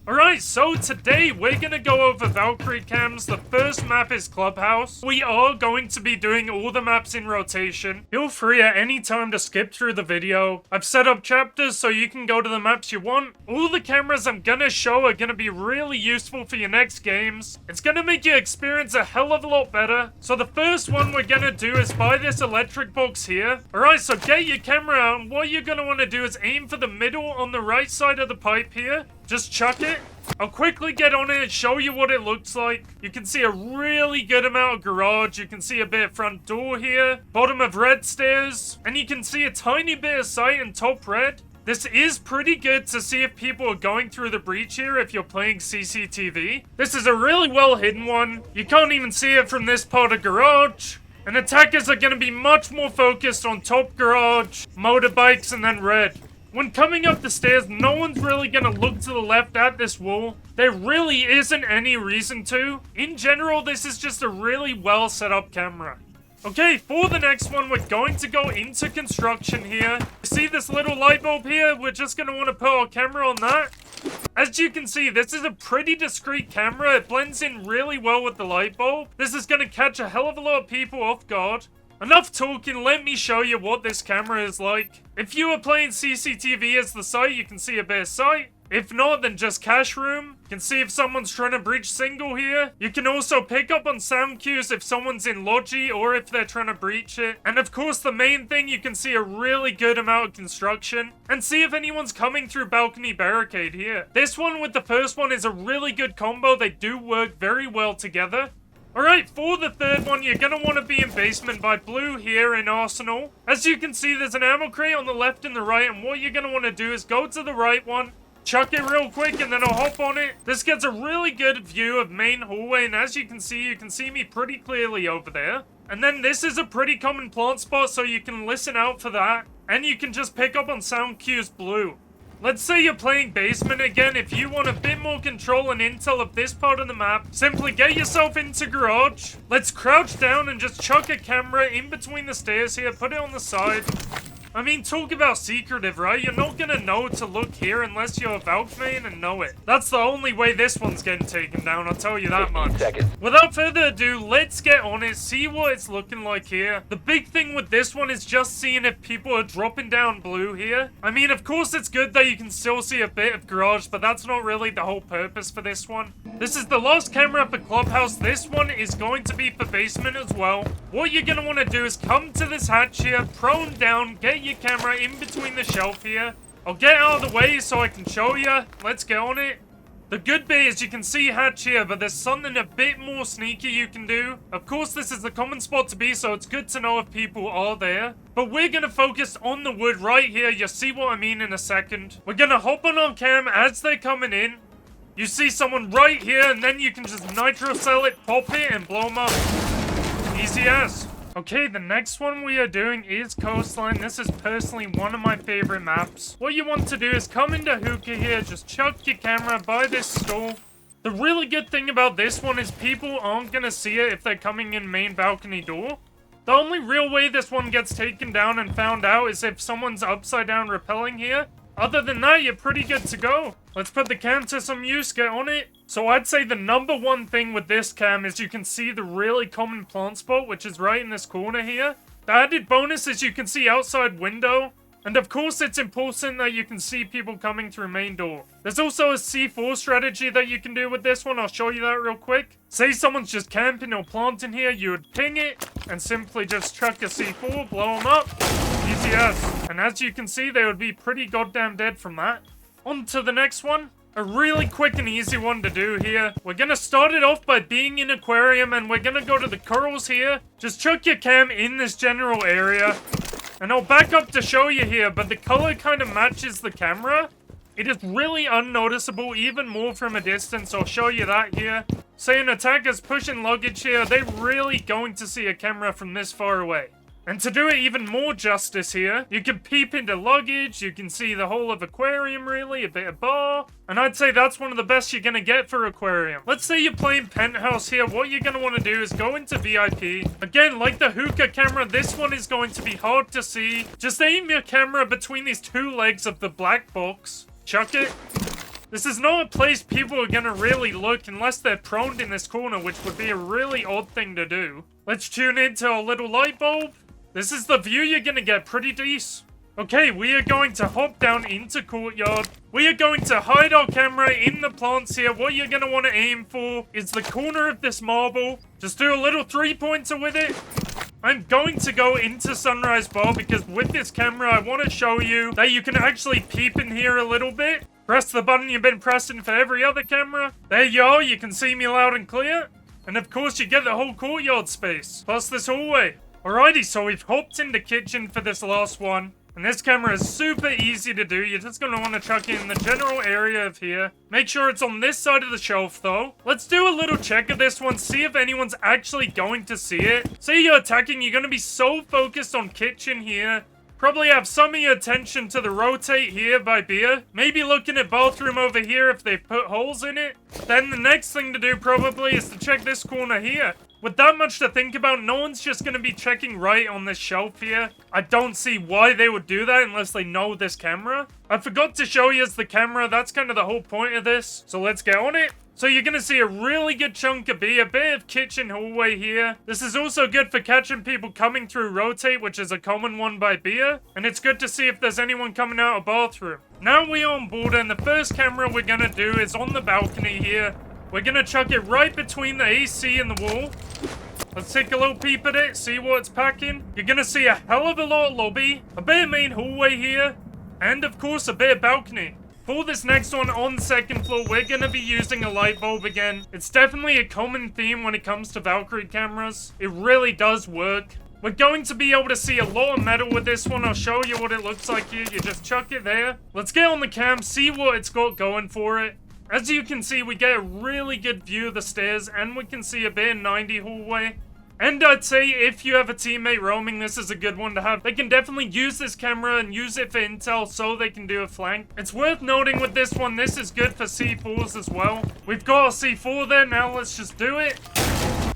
Alright, so today we're gonna go over Valkyrie cams. The first map is Clubhouse. We are going to be doing all the maps in rotation. Feel free at any time to skip through the video. I've set up chapters so you can go to the maps you want. All the cameras I'm gonna show are gonna be really useful for your next games. It's gonna make your experience a hell of a lot better. So the first one we're gonna do is buy this electric box here. Alright, so get your camera out, and what you're gonna want to do is aim for the middle on the right side of the pipe here. Just chuck it. I'll quickly get on it and show you what it looks like. You can see a really good amount of garage. You can see a bit of front door here. Bottom of red stairs. And you can see a tiny bit of sight in top red. This is pretty good to see if people are going through the breach here if you're playing CCTV. This is a really well hidden one. You can't even see it from this part of garage. And attackers are going to be much more focused on top garage, motorbikes, and then red. When coming up the stairs, no one's really gonna look to the left at this wall. There really isn't any reason to. In general, this is just a really well set up camera. Okay, for the next one, we're going to go into construction here. See this little light bulb here? We're just gonna want to put our camera on that. As you can see, this is a pretty discreet camera. It blends in really well with the light bulb. This is gonna catch a hell of a lot of people off guard. Enough talking, let me show you what this camera is like. If you are playing CCTV as the sight, you can see a bit of sight. If not, then just cash room. You can see if someone's trying to breach single here. You can also pick up on sound cues if someone's in Logi or if they're trying to breach it. And of course, the main thing, you can see a really good amount of construction. And see if anyone's coming through balcony barricade here. This one with the first one is a really good combo. They do work very well together. Alright, for the third one, you're gonna want to be in basement by blue here in Arsenal. As you can see, there's an ammo crate on the left and the right, and what you're gonna want to do is go to the right one, chuck it real quick, and then I'll hop on it. This gets a really good view of main hallway, and as you can see me pretty clearly over there. And then this is a pretty common plant spot, so you can listen out for that, and you can just pick up on sound cues blue. Let's say you're playing basement again. If you want a bit more control and intel of this part of the map, simply get yourself into garage. Let's crouch down and just chuck a camera in between the stairs here. Put it on the side. I mean, talk about secretive, right? You're not gonna know to look here unless you're a Valk main and know it. That's the only way this one's getting taken down, I'll tell you that much. Without further ado, let's get on it, see what it's looking like here. The big thing with this one is just seeing if people are dropping down blue here. I mean, of course it's good that you can still see a bit of garage, but that's not really the whole purpose for this one. This is the last camera for Clubhouse. This one is going to be for basement as well. What you're gonna want to do is come to this hatch here, prone down, get your camera in between the shelf here. I'll get out of the way so I can show you. Let's get on it. The good bit is you can see hatch here, but there's something a bit more sneaky you can do. Of course, this is the common spot to be, so it's good to know if people are there. But we're gonna focus on the wood right here. You'll see what I mean in a second. We're gonna hop on our cam as they're coming in. You see someone right here, and then you can just nitro cell it, pop it, and blow them up. Easy as. Okay, the next one we are doing is Coastline. This is personally one of my favorite maps. What you want to do is come into hookah here, just chuck your camera by this stall. The really good thing about this one is people aren't gonna see it if they're coming in main balcony door. The only real way this one gets taken down and found out is if someone's upside down rappelling here. Other than that, you're pretty good to go. Let's put the cam to some use, get on it. So I'd say the number one thing with this cam is you can see the really common plant spot, which is right in this corner here. The added bonus is you can see outside window. And of course, it's important that you can see people coming through main door. There's also a C4 strategy that you can do with this one. I'll show you that real quick. Say someone's just camping or planting here, you would ping it and simply just chuck a C4, blow them up. Easy as. And as you can see, they would be pretty goddamn dead from that. On to the next one. A really quick and easy one to do here. We're gonna start it off by being in aquarium, and we're gonna go to the corals here. Just chuck your cam in this general area. And I'll back up to show you here, but the color kind of matches the camera. It is really unnoticeable, even more from a distance. I'll show you that here. Say an attacker's pushing luggage here, they're really going to see a camera from this far away. And to do it even more justice here, you can peep into luggage, you can see the whole of aquarium really, a bit of bar. And I'd say that's one of the best you're gonna get for aquarium. Let's say you're playing penthouse here, what you're gonna wanna do is go into VIP. Again, like the hookah camera, this one is going to be hard to see. Just aim your camera between these two legs of the black box. Chuck it. This is not a place people are gonna really look unless they're prone in this corner, which would be a really odd thing to do. Let's tune into our little light bulb. This is the view you're gonna get, pretty decent. Okay, we are going to hop down into courtyard. We are going to hide our camera in the plants here. What you're going to want to aim for is the corner of this marble. Just do a little 3-pointer with it. I'm going to go into Sunrise Bar because with this camera, I want to show you that you can actually peep in here a little bit. Press the button you've been pressing for every other camera. There you are. You can see me loud and clear. And of course, you get the whole courtyard space, plus this hallway. Alrighty, so we've hopped into kitchen for this last one. And this camera is super easy to do. You're just going to want to chuck it in the general area of here. Make sure it's on this side of the shelf, though. Let's do a little check of this one. See if anyone's actually going to see it. Say you're attacking, you're going to be so focused on kitchen here. Probably have some of your attention to the rotate here by beer. Maybe looking at bathroom over here if they've put holes in it. Then the next thing to do probably is to check this corner here. With that much to think about, no one's just going to be checking right on this shelf here. I don't see why they would do that unless they know this camera. I forgot to show you the camera. That's kind of the whole point of this. So let's get on it. So you're going to see a really good chunk of beer, a bit of kitchen hallway here. This is also good for catching people coming through rotate, which is a common one by beer. And it's good to see if there's anyone coming out of bathroom. Now we're on board and the first camera we're going to do is on the balcony here. We're going to chuck it right between the AC and the wall. Let's take a little peep at it, see what it's packing. You're going to see a hell of a lot of lobby, a bit of main hallway here, and of course a bit of balcony. For this next one on second floor, we're going to be using a light bulb again. It's definitely a common theme when it comes to Valkyrie cameras. It really does work. We're going to be able to see a lot of metal with this one. I'll show you what it looks like here. You just chuck it there. Let's get on the cam, see what it's got going for it. As you can see, we get a really good view of the stairs, and we can see a bit of 90 hallway. And I'd say if you have a teammate roaming, this is a good one to have. They can definitely use this camera and use it for intel so they can do a flank. It's worth noting with this one, this is good for C4s as well. We've got a C4 there, now let's just do it.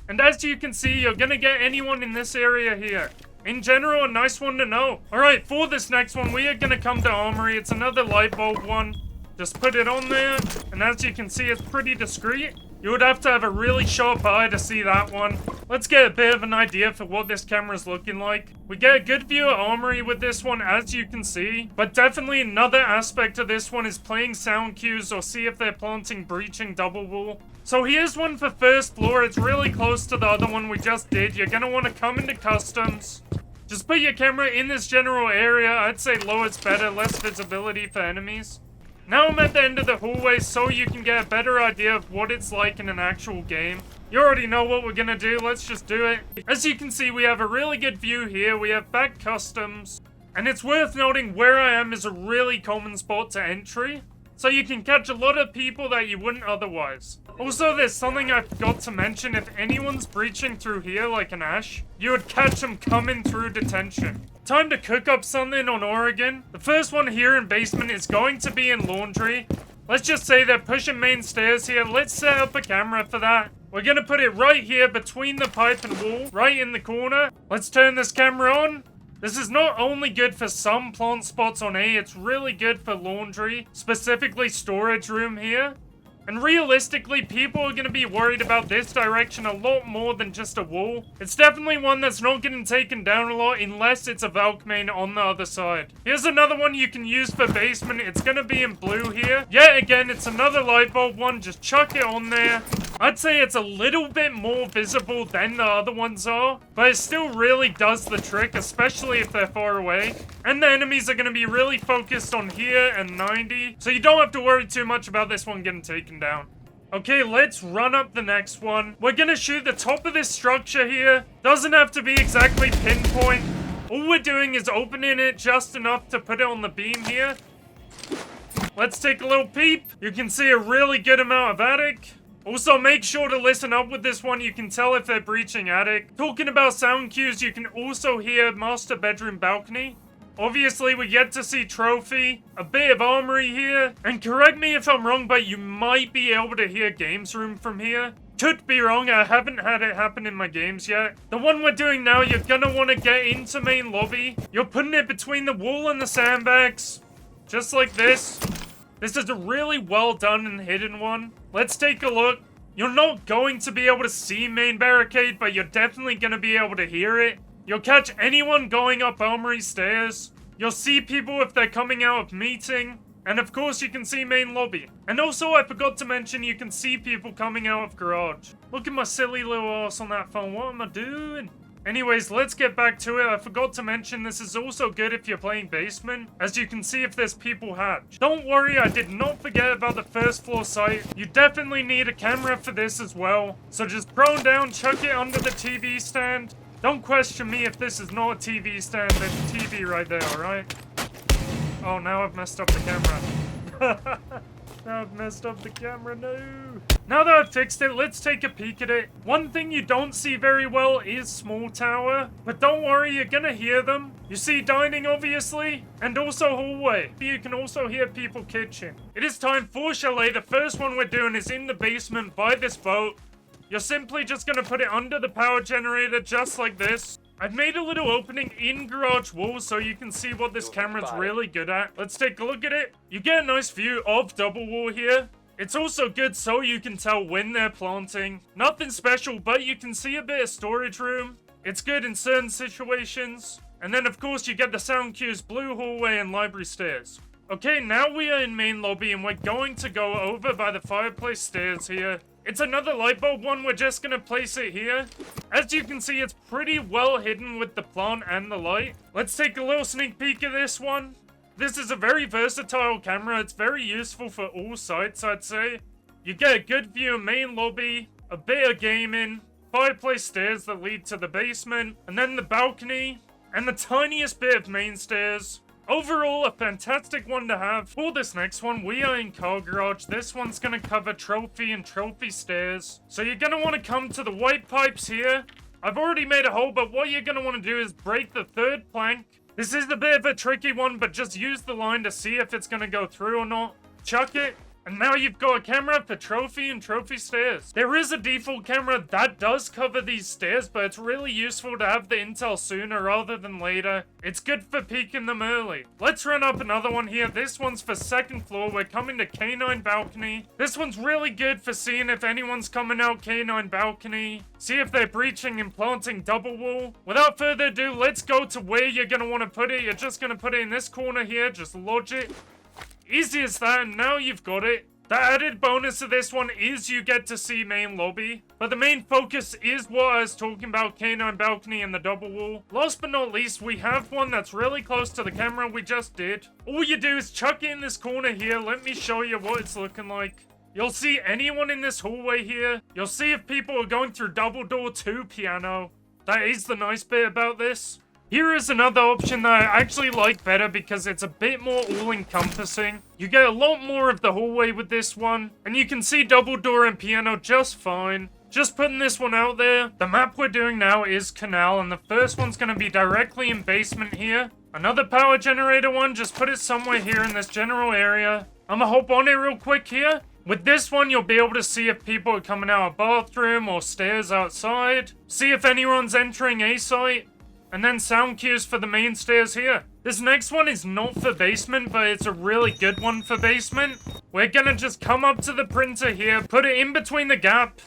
And as you can see, you're gonna get anyone in this area here. In general, a nice one to know. Alright, for this next one, we are gonna come to Armory. It's another light bulb one. Just put it on there, and as you can see, it's pretty discreet. You would have to have a really sharp eye to see that one. Let's get a bit of an idea for what this camera's looking like. We get a good view of Armory with this one, as you can see. But definitely another aspect of this one is playing sound cues or see if they're planting breaching double wall. So here's one for first floor. It's really close to the other one we just did. You're going to want to come into customs. Just put your camera in this general area. I'd say low is better, less visibility for enemies. Now I'm at the end of the hallway so you can get a better idea of what it's like in an actual game. You already know what we're gonna do, let's just do it. As you can see, we have a really good view here. We have back customs. And it's worth noting where I am is a really common spot to entry. So you can catch a lot of people that you wouldn't otherwise. Also, there's something I forgot to mention. If anyone's breaching through here like an Ash, you would catch them coming through detention. Time to cook up something on Oregon. The first one here in basement is going to be in laundry. Let's just say they're pushing main stairs here. Let's set up a camera for that. We're gonna put it right here between the pipe and wall, right in the corner. Let's turn this camera on. This is not only good for some plant spots on A, it's really good for laundry, specifically storage room here. And realistically, people are going to be worried about this direction a lot more than just a wall. It's definitely one that's not getting taken down a lot unless it's a Valk main on the other side. Here's another one you can use for basement. It's going to be in blue here. Yet again, it's another light bulb one. Just chuck it on there. I'd say it's a little bit more visible than the other ones are, but it still really does the trick, especially if they're far away. And the enemies are going to be really focused on here and 90, so you don't have to worry too much about this one getting taken down. Okay, let's run up the next one. We're going to shoot the top of this structure here. Doesn't have to be exactly pinpoint. All we're doing is opening it just enough to put it on the beam here. Let's take a little peep. You can see a really good amount of attic. Also, make sure to listen up with this one. You can tell if they're breaching attic. Talking about sound cues, you can also hear master bedroom balcony. Obviously, we get to see trophy, a bit of armory here. And correct me if I'm wrong, but you might be able to hear games room from here. Could be wrong, I haven't had it happen in my games yet. The one we're doing now, you're gonna want to get into main lobby. You're putting it between the wall and the sandbags. Just like this. This is a really well done and hidden one. Let's take a look. You're not going to be able to see main barricade, but you're definitely going to be able to hear it. You'll catch anyone going up Armory stairs. You'll see people if they're coming out of meeting. And of course you can see main lobby. And also I forgot to mention you can see people coming out of garage. Look at my silly little ass on that phone. What am I doing? Anyways, let's get back to it. I forgot to mention this is also good if you're playing basement, as you can see if there's people hatch. Don't worry, I did not forget about the first floor site. You definitely need a camera for this as well. So just prone down, chuck it under the TV stand. Don't question me if this is not a TV stand. There's a TV right there, alright? Oh, now I've messed up the camera. Now I've messed up the camera, no. Now that I've fixed it, let's take a peek at it. One thing you don't see very well is small tower, but don't worry, you're gonna hear them. You see dining, obviously, and also hallway. You can also hear people kitchen. It is time for Chalet. The first one we're doing is in the basement by this boat. You're simply just gonna put it under the power generator just like this. I've made a little opening in garage wall so you can see what this camera's really good at. Let's take a look at it. You get a nice view of double wall here. It's also good so you can tell when they're planting. Nothing special, but you can see a bit of storage room. It's good in certain situations. And then of course you get the sound cues, blue hallway and library stairs. Okay, now we are in main lobby and we're going to go over by the fireplace stairs here. It's another light bulb one, we're just gonna place it here. As you can see, it's pretty well hidden with the plant and the light. Let's take a little sneak peek at this one. This is a very versatile camera, it's very useful for all sites, I'd say. You get a good view of main lobby, a bit of gaming, fireplace stairs that lead to the basement, and then the balcony, and the tiniest bit of main stairs. Overall, a fantastic one to have. For this next one, we are in car garage. This one's gonna cover trophy and trophy stairs. So you're gonna want to come to the white pipes here. I've already made a hole, but what you're gonna want to do is break the third plank. This is a bit of a tricky one, but just use the line to see if it's gonna go through or not. Chuck it. And now you've got a camera for trophy and trophy stairs. There is a default camera that does cover these stairs, but it's really useful to have the intel sooner rather than later. It's good for peeking them early. Let's run up another one here. This one's for second floor. We're coming to K9 balcony. This one's really good for seeing if anyone's coming out K9 balcony. See if they're breaching and planting double wall. Without further ado, let's go to where you're going to want to put it. You're just going to put it in this corner here. Just lodge it. Easy as that, and now you've got it. The added bonus of this one is you get to see main lobby, but the main focus is what I was talking about, K9 balcony and the double wall. Last but not least, we have one that's really close to the camera we just did. All you do is chuck it in this corner here. Let me show you what it's looking like. You'll see anyone in this hallway here. You'll see if people are going through double door to piano. That is the nice bit about this. Here is another option that I actually like better because it's a bit more all-encompassing. You get a lot more of the hallway with this one, and you can see double door and piano just fine. Just putting this one out there. The map we're doing now is Kanal, and the first one's going to be directly in basement here. Another power generator one, just put it somewhere here in this general area. I'm going to hop on it real quick here. With this one, you'll be able to see if people are coming out of bathroom or stairs outside. See if anyone's entering a site. And then sound cues for the main stairs here. This next one is not for basement, but it's a really good one for basement. We're gonna just come up to the printer here, put it in between the gap.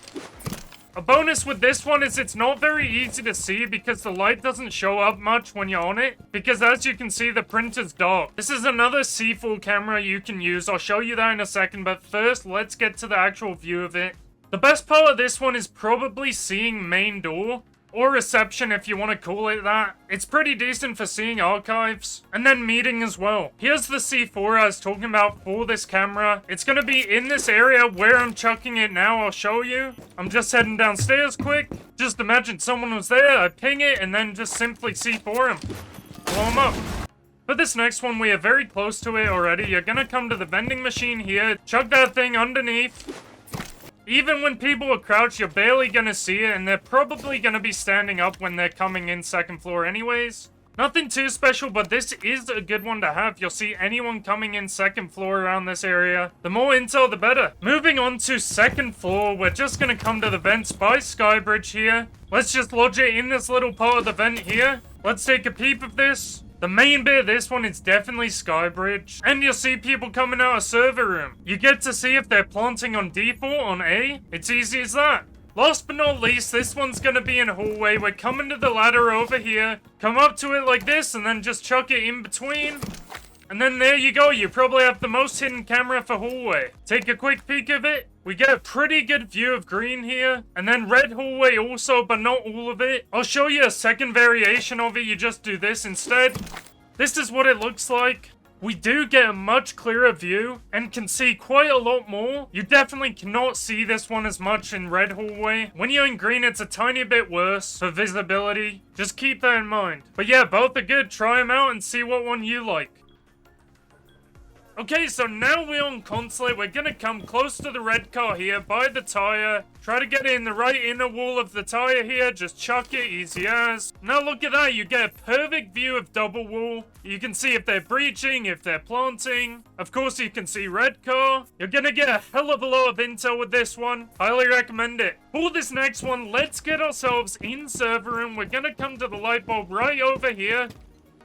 A bonus with this one is it's not very easy to see because the light doesn't show up much when you're on it. Because as you can see, the printer's dark. This is another C4 camera you can use. I'll show you that in a second, but first, let's get to the actual view of it. The best part of this one is probably seeing main door. Or reception if you want to call it that. It's pretty decent for seeing archives. And then meeting as well. Here's the C4 I was talking about for this camera. It's going to be in this area where I'm chucking it now. I'll show you. I'm just heading downstairs quick. Just imagine someone was there. I ping it and then just simply C4 him. Blow him up. For this next one, we are very close to it already. You're going to come to the vending machine here. Chuck that thing underneath. Even when people are crouched, you're barely gonna see it, and they're probably gonna be standing up when they're coming in second floor anyways. Nothing too special, but this is a good one to have. You'll see anyone coming in second floor around this area. The more intel, the better. Moving on to second floor, we're just gonna come to the vents by Skybridge here. Let's just lodge it in this little part of the vent here. Let's take a peep of this. The main bit of this one is definitely Skybridge, and you'll see people coming out of server room. You get to see if they're planting on default on A. It's easy as that. Last but not least, this one's gonna be in hallway. We're coming to the ladder over here. Come up to it like this, and then just chuck it in between. And then there you go, you probably have the most hidden camera for hallway. Take a quick peek of it. We get a pretty good view of green here, and then red hallway also, but not all of it. I'll show you a second variation of it, you just do this instead. This is what it looks like. We do get a much clearer view, and can see quite a lot more. You definitely cannot see this one as much in red hallway. When you're in green, it's a tiny bit worse for visibility. Just keep that in mind. But yeah, both are good, try them out and see what one you like. Okay, so now we're on Consulate. We're gonna come close to the red car here, by the tire. Try to get it in the right inner wall of the tire here. Just chuck it, easy as. Now look at that, you get a perfect view of double wall. You can see if they're breaching, if they're planting. Of course, you can see red car. You're gonna get a hell of a lot of intel with this one. Highly recommend it. For this next one, let's get ourselves in server room. We're gonna come to the light bulb right over here.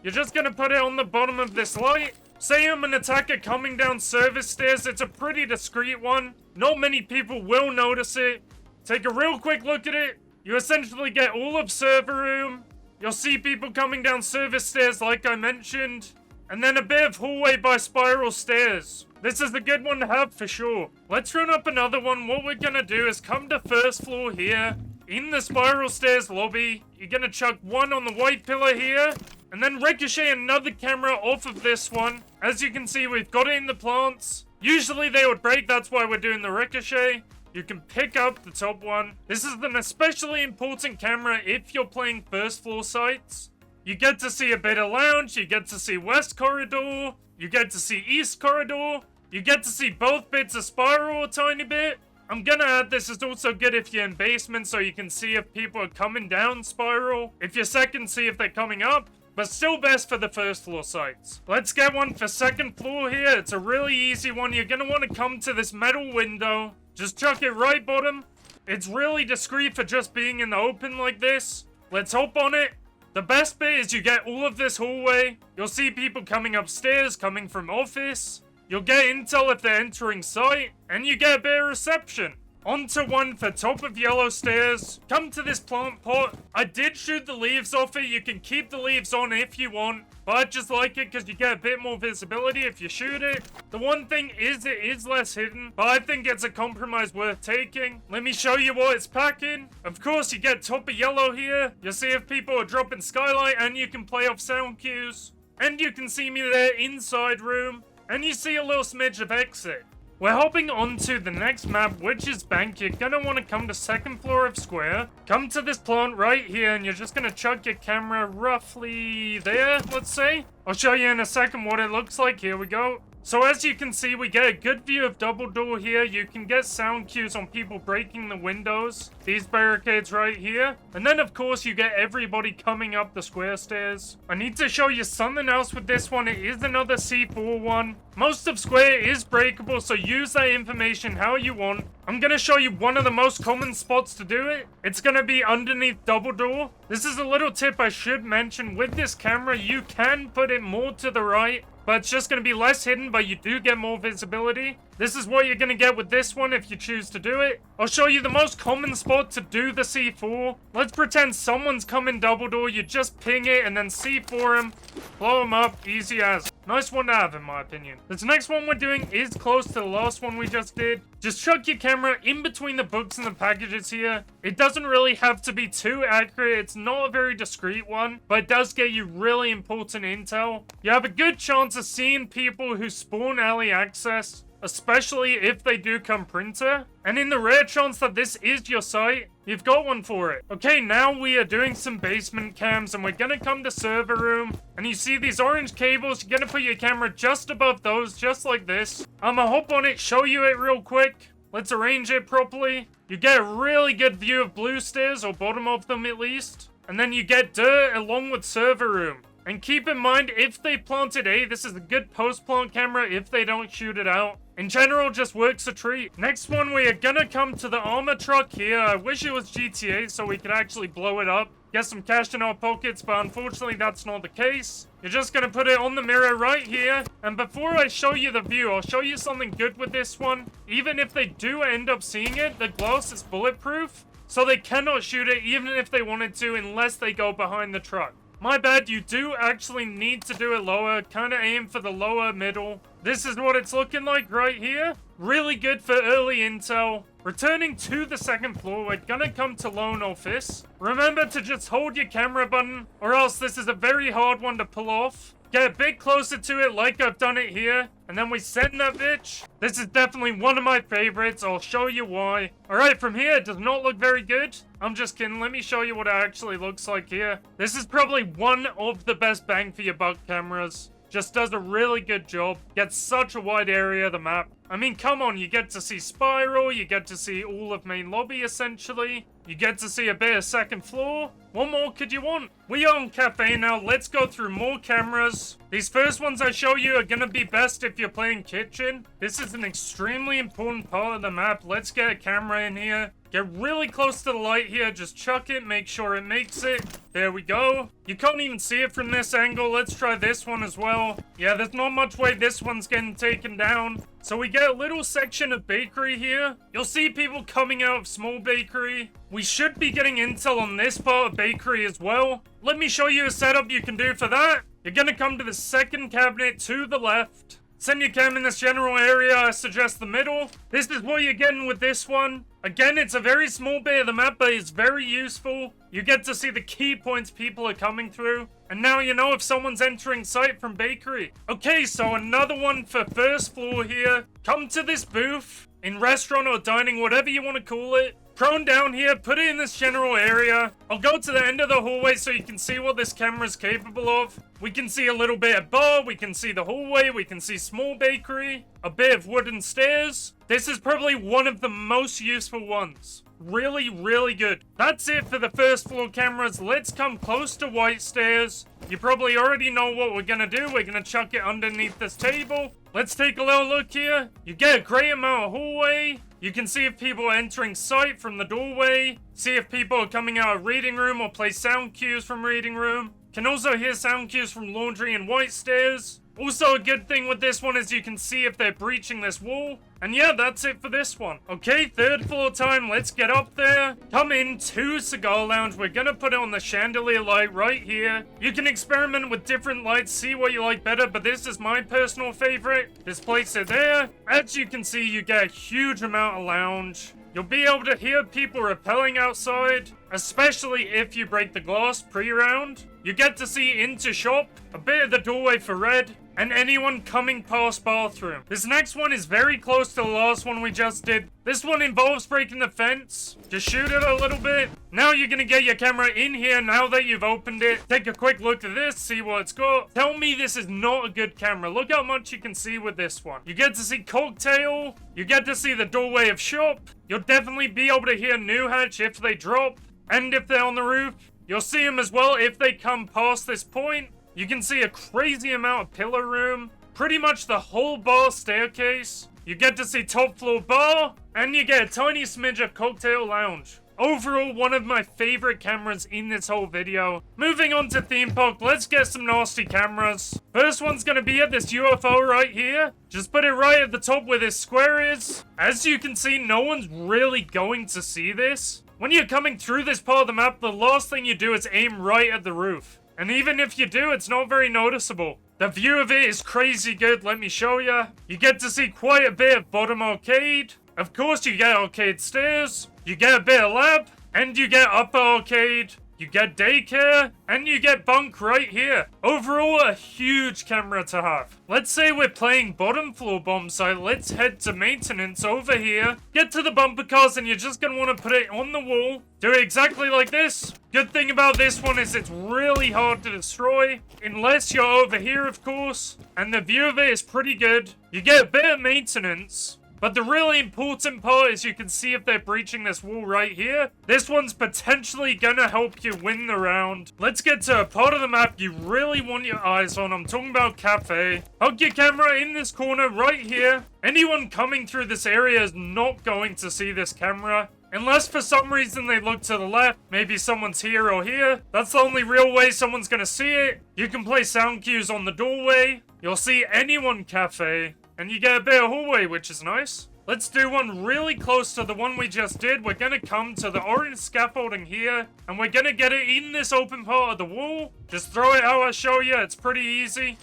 You're just gonna put it on the bottom of this light. Say I'm an attacker coming down service stairs, it's a pretty discreet one. Not many people will notice it. Take a real quick look at it. You essentially get all of server room. You'll see people coming down service stairs like I mentioned. And then a bit of hallway by spiral stairs. This is a good one to have for sure. Let's run up another one. What we're gonna do is come to first floor here. In the spiral stairs lobby, you're gonna chuck one on the white pillar here. And then ricochet another camera off of this one. As you can see, we've got it in the plants. Usually they would break, that's why we're doing the ricochet. You can pick up the top one. This is an especially important camera if you're playing first floor sites. You get to see a bit of lounge, you get to see west corridor, you get to see east corridor, you get to see both bits of spiral a tiny bit. I'm gonna add this is also good if you're in basement so you can see if people are coming down spiral. If you're second, see if they're coming up. But still best for the first floor sites. Let's get one for second floor here. It's a really easy one. You're gonna want to come to this metal window. Just chuck it right bottom. It's really discreet for just being in the open like this. Let's hop on it. The best bit is you get all of this hallway. You'll see people coming upstairs, coming from office. You'll get intel if they're entering site. And you get a bit of reception. Onto one for top of yellow stairs. Come to this plant pot. I did shoot the leaves off it. You can keep the leaves on if you want. But I just like it because you get a bit more visibility if you shoot it. The one thing is it is less hidden. But I think it's a compromise worth taking. Let me show you what it's packing. Of course, you get top of yellow here. You'll see if people are dropping skylight and you can play off sound cues. And you can see me there inside room. And you see a little smidge of exit. We're hopping on to the next map, which is Bank. You're gonna want to come to second floor of square. Come to this plant right here, and you're just gonna chuck your camera roughly there, let's say. I'll show you in a second what it looks like. Here we go. So as you can see, we get a good view of double door here. You can get sound cues on people breaking the windows. These barricades right here. And then of course you get everybody coming up the square stairs. I need to show you something else with this one. It is another C4 one. Most of square is breakable, so use that information how you want. I'm gonna show you one of the most common spots to do it. It's gonna be underneath double door. This is a little tip I should mention. With this camera, you can put it more to the right, but it's just going to be less hidden, but you do get more visibility. This is what you're going to get with this one if you choose to do it. I'll show you the most common spot to do the C4. Let's pretend someone's coming double door. You just ping it and then C4 him. Blow him up. Easy as. Nice one to have in my opinion. This next one we're doing is close to the last one we just did. Just chuck your camera in between the books and the packages here. It doesn't really have to be too accurate. It's not a very discreet one, but it does get you really important intel. You have a good chance of seeing people who spawn alley access, especially if they do come printer. And in the rare chance that this is your site, you've got one for it. Okay, now we are doing some basement cams and we're gonna come to server room. And you see these orange cables, you're gonna put your camera just above those, just like this. I'ma hop on it, show you it real quick. Let's arrange it properly. You get a really good view of blue stairs, or bottom of them at least. And then you get dirt along with server room. And keep in mind, if they planted A, this is a good post-plant camera if they don't shoot it out. In general, just works a treat. Next one, we are gonna come to the armor truck here. I wish it was GTA so we could actually blow it up. get some cash in our pockets, but unfortunately that's not the case. You're just gonna put it on the mirror right here. And before I show you the view, I'll show you something good with this one. Even if they do end up seeing it, the glass is bulletproof, so they cannot shoot it even if they wanted to unless they go behind the truck. My bad, you do actually need to do it lower. Kind of aim for the lower middle. This is what it's looking like right here. Really good for early intel. Returning to the second floor, we're gonna come to loan office. Remember to just hold your camera button, or else this is a very hard one to pull off. Get a bit closer to it like I've done it here, and then we send that bitch. This is definitely one of my favorites. I'll show you why. Alright, from here, it does not look very good. I'm just kidding. Let me show you what it actually looks like here. This is probably one of the best bang for your buck cameras. Just does a really good job. Gets such a wide area of the map. I mean, come on, you get to see Spiral, you get to see all of main lobby, essentially. You get to see a bit of second floor. What more could you want? We are on Cafe now. Let's go through more cameras. These first ones I show you are gonna be best if you're playing kitchen. This is an extremely important part of the map. Let's get a camera in here. Get really close to the light here. Just chuck it. Make sure it makes it. There we go. You can't even see it from this angle. Let's try this one as well. Yeah, there's not much way this one's getting taken down. So we get a little section of bakery here. You'll see people coming out of small bakery. We should be getting intel on this part of bakery as well. Let me show you a setup you can do for that. You're gonna come to the second cabinet to the left. Send your cam in this general area. I suggest the middle. This is what you're getting with this one. Again, it's a very small bit of the map, but it's very useful. You get to see the key points people are coming through. And now you know if someone's entering site from bakery. Okay, so another one for first floor here. Come to this booth, in restaurant or dining, whatever you want to call it. Prone down here, put it in this general area. I'll go to the end of the hallway so you can see what this camera is capable of. We can see a little bit of bar, we can see the hallway, we can see small bakery, a bit of wooden stairs. This is probably one of the most useful ones. Really, really good. That's it for the first floor cameras. Let's come close to white stairs. You probably already know what we're gonna do. We're gonna chuck it underneath this table. Let's take a little look here. You get a great amount of hallway. You can see if people are entering site from the doorway. See if people are coming out of reading room or play sound cues from reading room. Can also hear sound cues from laundry and white stairs. Also, a good thing with this one is you can see if they're breaching this wall. And yeah, that's it for this one. Okay, third floor time. Let's get up there. Come in to Cigar Lounge. We're gonna put it on the chandelier light right here. You can experiment with different lights, see what you like better, but this is my personal favorite. Just place it there. As you can see, you get a huge amount of lounge. You'll be able to hear people rappelling outside, especially if you break the glass pre-round. You get to see into shop, a bit of the doorway for red, and anyone coming past bathroom. This next one is very close to the last one we just did. This one involves breaking the fence. Just shoot it a little bit. Now you're gonna get your camera in here now that you've opened it. Take a quick look at this, see what it's got. Tell me this is not a good camera. Look how much you can see with this one. You get to see cocktail. You get to see the doorway of shop. You'll definitely be able to hear new hatch if they drop. And if they're on the roof. You'll see them as well if they come past this point. You can see a crazy amount of pillar room. Pretty much the whole bar staircase. You get to see top floor bar. And you get a tiny smidge of cocktail lounge. Overall, one of my favorite cameras in this whole video. Moving on to Themepark, let's get some nasty cameras. First one's gonna be at this UFO right here. Just put it right at the top where this square is. As you can see, no one's really going to see this. When you're coming through this part of the map, the last thing you do is aim right at the roof. And even if you do, it's not very noticeable. The view of it is crazy good, let me show you. You get to see quite a bit of bottom arcade. Of course, you get arcade stairs. You get a bit of lab. And you get upper arcade. You get daycare. And you get bunk right here. Overall, a huge camera to have. Let's say we're playing bottom floor bomb site. Let's head to maintenance over here. Get to the bumper cars and you're just going to want to put it on the wall. Do it exactly like this. Good thing about this one is it's really hard to destroy. Unless you're over here, of course. And the view of it is pretty good. You get a bit of maintenance. But the really important part is you can see if they're breaching this wall right here. This one's potentially gonna help you win the round. Let's get to a part of the map you really want your eyes on. I'm talking about Cafe. Hug your camera in this corner right here. Anyone coming through this area is not going to see this camera. Unless for some reason they look to the left, maybe someone's here or here. That's the only real way someone's gonna see it. You can place sound cues on the doorway. You'll see anyone cafe, and you get a bit of hallway, which is nice. Let's do one really close to the one we just did. We're gonna come to the orange scaffolding here, and we're gonna get it in this open part of the wall. Just throw it how I show you, it's pretty easy.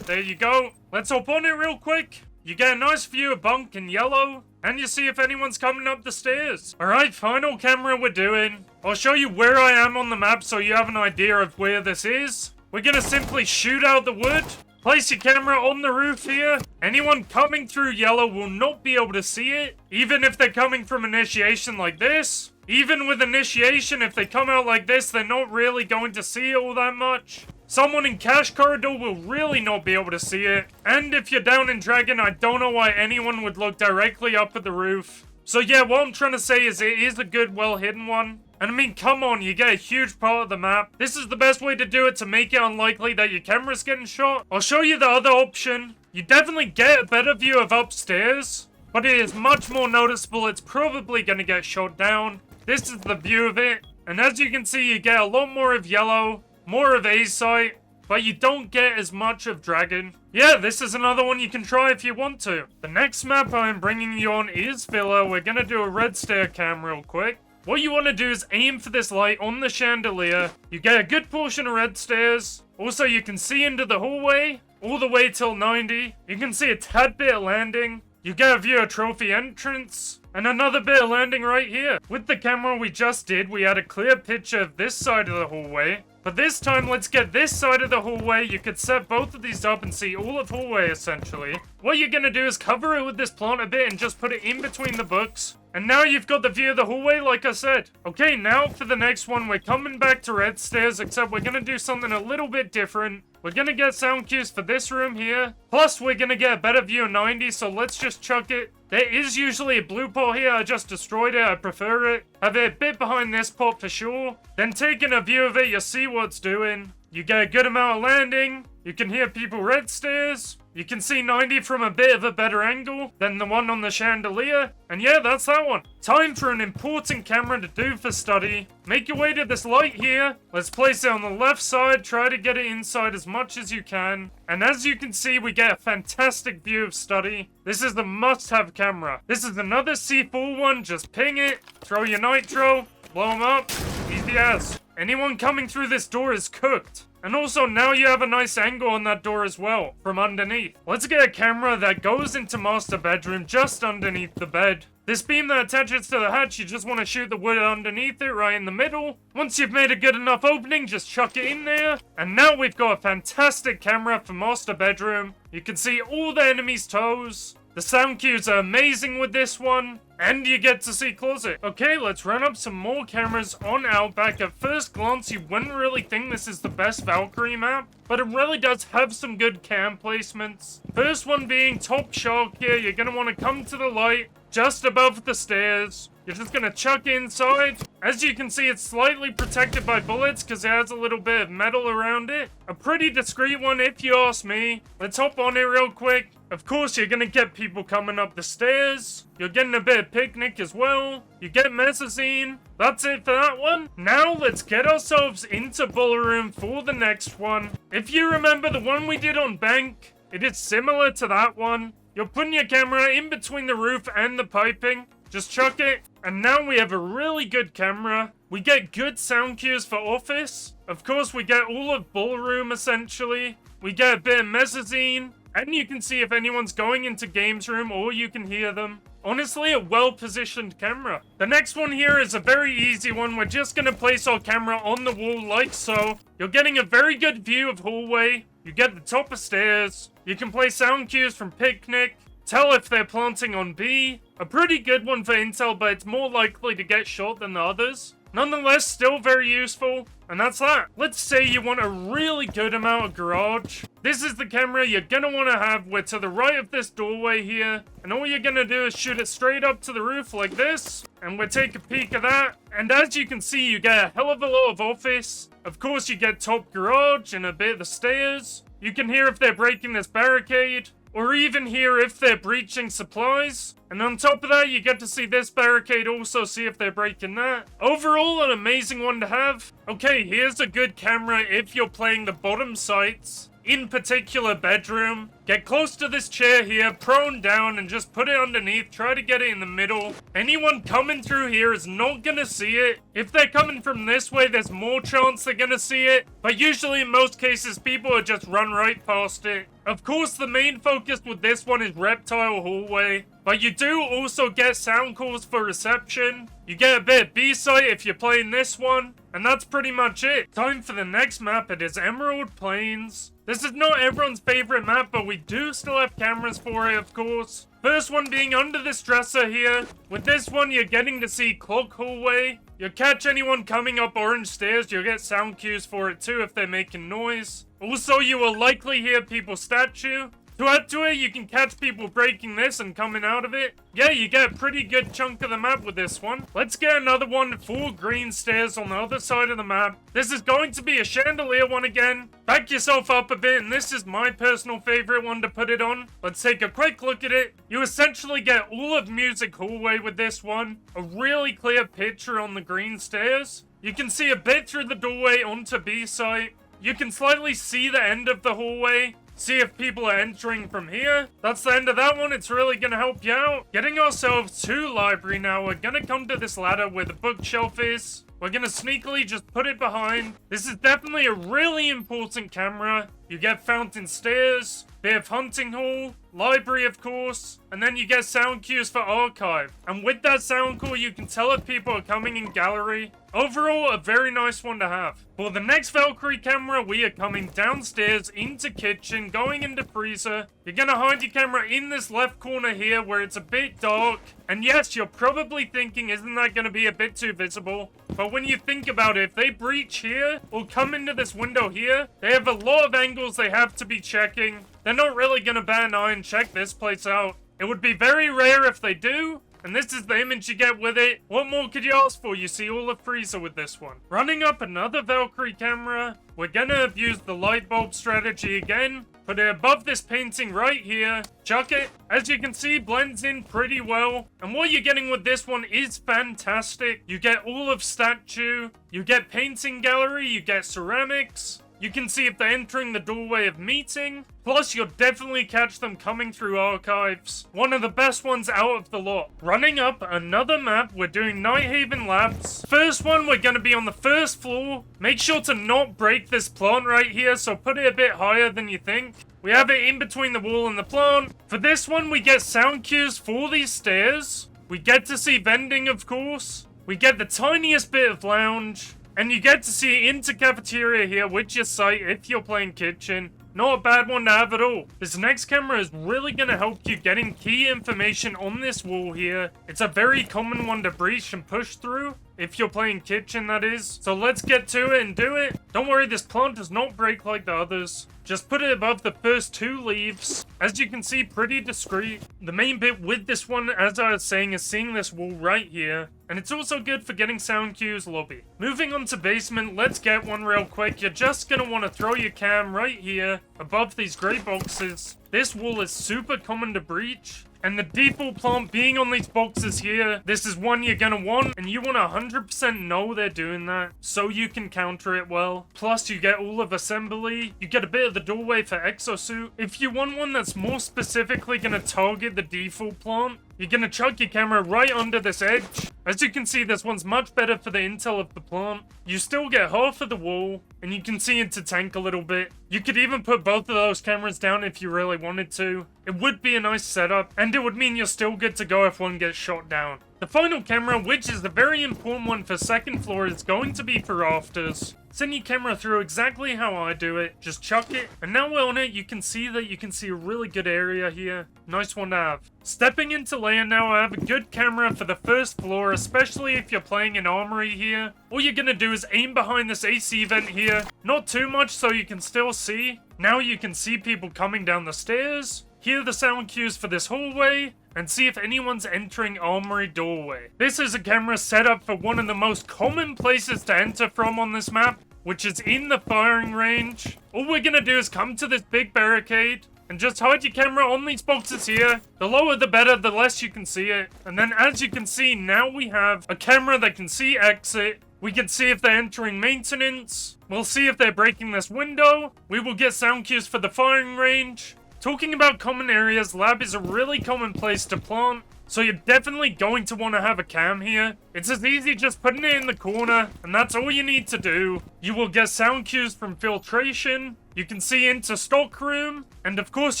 There you go. Let's hop on it real quick. You get a nice view of bunk in yellow, and you see if anyone's coming up the stairs. Alright, final camera we're doing. I'll show you where I am on the map so you have an idea of where this is. We're gonna simply shoot out the wood. Place your camera on the roof here. Anyone coming through yellow will not be able to see it, even if they're coming from initiation like this. Even with initiation, if they come out like this, they're not really going to see it all that much. Someone in cash corridor will really not be able to see it. And if you're down in Dragon, I don't know why anyone would look directly up at the roof. So yeah, what I'm trying to say is it is a good, well-hidden one. And I mean, come on, you get a huge part of the map. This is the best way to do it to make it unlikely that your camera's getting shot. I'll show you the other option. You definitely get a better view of upstairs, but it is much more noticeable. It's probably going to get shot down. This is the view of it. And as you can see, you get a lot more of yellow, more of A-site, but you don't get as much of Dragon. Yeah, this is another one you can try if you want to. The next map I'm bringing you on is Villa. We're going to do a red stair cam real quick. What you want to do is aim for this light on the chandelier. You get a good portion of red stairs. Also, you can see into the hallway all the way till 90. You can see a tad bit of landing. You get a view of trophy entrance. And another bit of landing right here. With the camera we just did, we had a clear picture of this side of the hallway. But this time, let's get this side of the hallway. You could set both of these up and see all of hallway, essentially. What you're gonna do is cover it with this plant a bit and just put it in between the books. And now you've got the view of the hallway, like I said. Okay, now for the next one, we're coming back to red stairs, except we're gonna do something a little bit different. We're gonna get sound cues for this room here. Plus, we're gonna get a better view of 90, so let's just chuck it. There is usually a blue pot here, I just destroyed it, I prefer it. Have it a bit behind this pot for sure. Then taking a view of it, you'll see what it's doing. You get a good amount of landing. You can hear people red stairs. You can see 90 from a bit of a better angle than the one on the chandelier. And yeah, that's that one. Time for an important camera to do for study. Make your way to this light here. Let's place it on the left side. Try to get it inside as much as you can. And as you can see, we get a fantastic view of study. This is the must-have camera. This is another C4 one. Just ping it. Throw your nitro. Blow them up. Easy as. Anyone coming through this door is cooked. And also, now you have a nice angle on that door as well, from underneath. Let's get a camera that goes into master bedroom just underneath the bed. This beam that attaches to the hatch, you just want to shoot the wood underneath it, right in the middle. Once you've made a good enough opening, just chuck it in there. And now we've got a fantastic camera for master bedroom. You can see all the enemy's toes. The sound cues are amazing with this one. And you get to see closet. Okay, let's run up some more cameras on Outback. At first glance, you wouldn't really think this is the best Valkyrie map, but it really does have some good cam placements. First one being top shark here. You're going to want to come to the light just above the stairs. You're just going to chuck inside. As you can see, it's slightly protected by bullets because it has a little bit of metal around it. A pretty discreet one if you ask me. Let's hop on it real quick. Of course, you're going to get people coming up the stairs. You're getting a bit of picnic as well. You get mezzanine. That's it for that one. Now, let's get ourselves into ballroom for the next one. If you remember the one we did on Bank, it is similar to that one. You're putting your camera in between the roof and the piping. Just chuck it. And now we have a really good camera. We get good sound cues for office. Of course, we get all of ballroom, essentially. We get a bit of mezzanine. And you can see if anyone's going into games room or you can hear them. Honestly, a well-positioned camera. The next one here is a very easy one. We're just going to place our camera on the wall like so. You're getting a very good view of hallway. You get the top of stairs. You can play sound cues from picnic. Tell if they're planting on B. A pretty good one for intel, but it's more likely to get shot than the others. Nonetheless, still very useful. And that's that. Let's say you want a really good amount of garage. This is the camera you're going to want to have. We're to the right of this doorway here. And all you're going to do is shoot it straight up to the roof like this. And we'll take a peek of that. And as you can see, you get a hell of a lot of office. Of course, you get top garage and a bit of the stairs. You can hear if they're breaking this barricade. or even here if they're breaching supplies. And on top of that, you get to see this barricade also, see if they're breaking that. Overall, an amazing one to have. Okay, here's a good camera if you're playing the bottom sites. In particular bedroom. Get close to this chair here, prone down, and just put it underneath. Try to get it in the middle. Anyone coming through here is not gonna see it. If they're coming from this way, there's more chance they're gonna see it. But usually in most cases, people will just run right past it. Of course, the main focus with this one is reptile hallway. But you do also get sound calls for reception. You get a bit of B-site if you're playing this one. And that's pretty much it. Time for the next map. It is Emerald Plains. This is not everyone's favorite map, but we do still have cameras for it, of course. First one being under this dresser here. With this one, you're getting to see clock hallway. You'll catch anyone coming up orange stairs. You'll get sound cues for it too if they're making noise. Also, you will likely hear people statue. To add to it, you can catch people breaking this and coming out of it. Yeah, you get a pretty good chunk of the map with this one. Let's get another one, 4 green stairs on the other side of the map. This is going to be a chandelier one again. Back yourself up a bit, and this is my personal favorite one to put it on. Let's take a quick look at it. You essentially get all of Music Hallway with this one. A really clear picture on the green stairs. You can see a bit through the doorway onto B-site. You can slightly see the end of the hallway. See if people are entering from here. That's the end of that one. It's really gonna help you out. Getting ourselves to library now. We're gonna come to this ladder where the bookshelf is. We're gonna sneakily just put it behind. This is definitely a really important camera. You get fountain stairs, bit of hunting hall, library of course, and then you get sound cues for archive. And with that sound cue, you can tell if people are coming in gallery. Overall, a very nice one to have. For the next Valkyrie camera, we are coming downstairs into kitchen, going into freezer. You're gonna hide your camera in this left corner here where it's a bit dark. And yes, you're probably thinking, isn't that gonna be a bit too visible? But when you think about it, if they breach here or come into this window here, they have a lot of angles they have to be checking. They're not really gonna bat an eye and check this place out. It would be very rare if they do. And this is the image you get with it. What more could you ask for? You see all of freezer with this one. Running up another Valkyrie camera. We're gonna abuse the light bulb strategy again. Put it above this painting right here. Chuck it. As you can see, blends in pretty well. And what you're getting with this one is fantastic. You get all of statue. You get painting gallery. You get ceramics. You can see if they're entering the doorway of meeting. Plus, you'll definitely catch them coming through archives. One of the best ones out of the lot. Running up another map, we're doing Nighthaven Labs. First one, we're going to be on the first floor. Make sure to not break this plant right here, so put it a bit higher than you think. We have it in between the wall and the plant. For this one, we get sound cues for these stairs. We get to see vending, of course. We get the tiniest bit of lounge. And you get to see into cafeteria here with your sight if you're playing kitchen. Not a bad one to have at all. This next camera is really going to help you getting key information on this wall here. It's a very common one to breach and push through. If you're playing kitchen, that is. So let's get to it and do it. Don't worry, this plant does not break like the others. Just put it above the first 2 leaves. As you can see, pretty discreet. The main bit with this one, as I was saying, is seeing this wall right here. And it's also good for getting sound cues lobby. Moving on to basement, let's get one real quick. You're just going to want to throw your cam right here above these grey boxes. This wall is super common to breach. And the default plant being on these boxes here, this is one you're gonna want, and you want to 100% know they're doing that, so you can counter it well. Plus, you get all of assembly, you get a bit of the doorway for exosuit. If you want one that's more specifically gonna target the default plant, you're gonna chuck your camera right under this edge. As you can see, this one's much better for the intel of the plant. You still get half of the wall, and you can see into tank a little bit. You could even put both of those cameras down if you really wanted to. It would be a nice setup, and it would mean you're still good to go if one gets shot down. The final camera, which is the very important one for second floor, is going to be for rafters. Send your camera through exactly how I do it. Just chuck it. And now we're on it, you can see a really good area here. Nice one to have. Stepping into Lair now, I have a good camera for the first floor, especially if you're playing an armory here. All you're gonna do is aim behind this AC vent here. Not too much so you can still see. Now you can see people coming down the stairs. Hear the sound cues for this hallway. And see if anyone's entering armory doorway. This is a camera set up for one of the most common places to enter from on this map, which is in the firing range. All we're gonna do is come to this big barricade and just hide your camera on these boxes here. The lower the better, the less you can see it. And then as you can see, now we have a camera that can see exit. We can see if they're entering maintenance. We'll see if they're breaking this window. We will get sound cues for the firing range. Talking about common areas, lab is a really common place to plant. So you're definitely going to want to have a cam here. It's as easy just putting it in the corner, and that's all you need to do. You will get sound cues from filtration. You can see into stockroom, and of course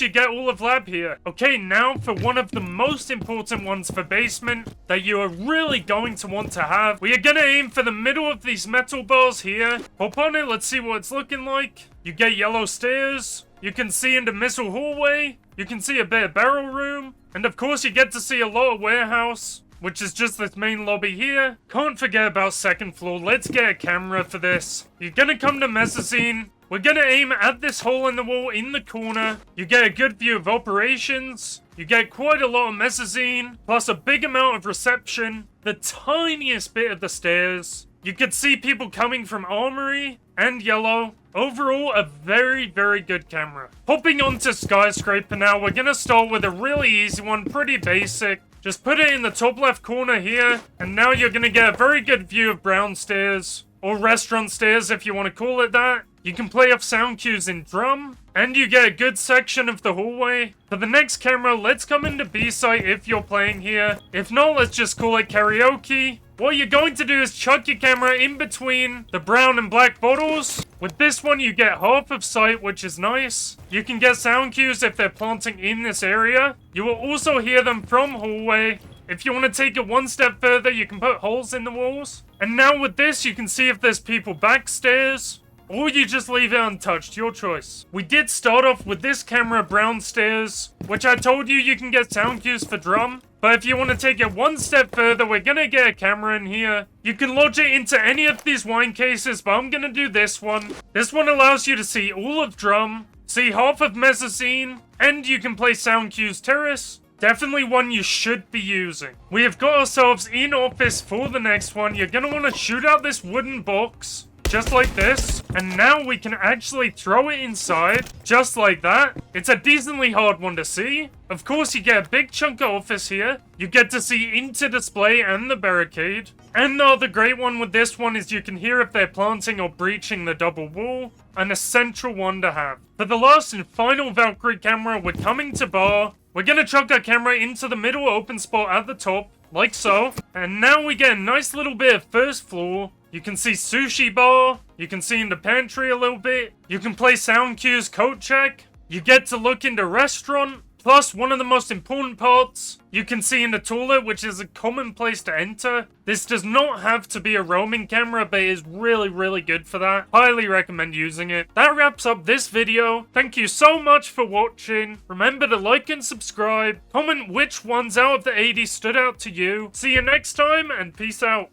you get all of lab here. Okay, now for one of the most important ones for basement that you are really going to want to have. We are going to aim for the middle of these metal bars here. Hop on it, let's see what it's looking like. You get yellow stairs. You can see into missile hallway. You can see a bit of barrel room. And of course you get to see a lot of warehouse, which is just this main lobby here. Can't forget about second floor. Let's get a camera for this. You're gonna come to mezzanine. We're gonna aim at this hole in the wall in the corner. You get a good view of operations. You get quite a lot of mezzanine, plus a big amount of reception. The tiniest bit of the stairs. You could see people coming from armory and yellow. Overall, a very, very good camera. Hopping onto Skyscraper now, we're gonna start with a really easy one, pretty basic. Just put it in the top left corner here, and now you're gonna get a very good view of brown stairs, or restaurant stairs if you want to call it that. You can play off sound cues in drum, and you get a good section of the hallway. For the next camera, let's come into B-site if you're playing here. If not, let's just call it karaoke. What you're going to do is chuck your camera in between the brown and black bottles. With this one, you get half of sight, which is nice. You can get sound cues if they're planting in this area. You will also hear them from hallway. If you want to take it one step further, you can put holes in the walls. And now with this, you can see if there's people backstairs, or you just leave it untouched, your choice. We did start off with this camera brown stairs, which I told you can get sound cues for drum. But if you want to take it one step further, we're going to get a camera in here. You can lodge it into any of these wine cases, but I'm going to do this one. This one allows you to see all of drum, see half of mezzanine, and you can play sound cues terrace. Definitely one you should be using. We have got ourselves in office for the next one. You're going to want to shoot out this wooden box, just like this, and now we can actually throw it inside, just like that. It's a decently hard one to see. Of course, you get a big chunk of office here. You get to see into display and the barricade. And the other great one with this one is you can hear if they're planting or breaching the double wall. An essential one to have. For the last and final Valkyrie camera, we're coming to bar. We're gonna chuck our camera into the middle open spot at the top, like so. And now we get a nice little bit of first floor. You can see sushi bar. You can see in the pantry a little bit. You can play sound cues, coat check. You get to look into restaurant. Plus, one of the most important parts, you can see in the toilet, which is a common place to enter. This does not have to be a roaming camera, but it is really, really good for that. Highly recommend using it. That wraps up this video. Thank you so much for watching. Remember to like and subscribe. Comment which ones out of the 80 stood out to you. See you next time, and peace out.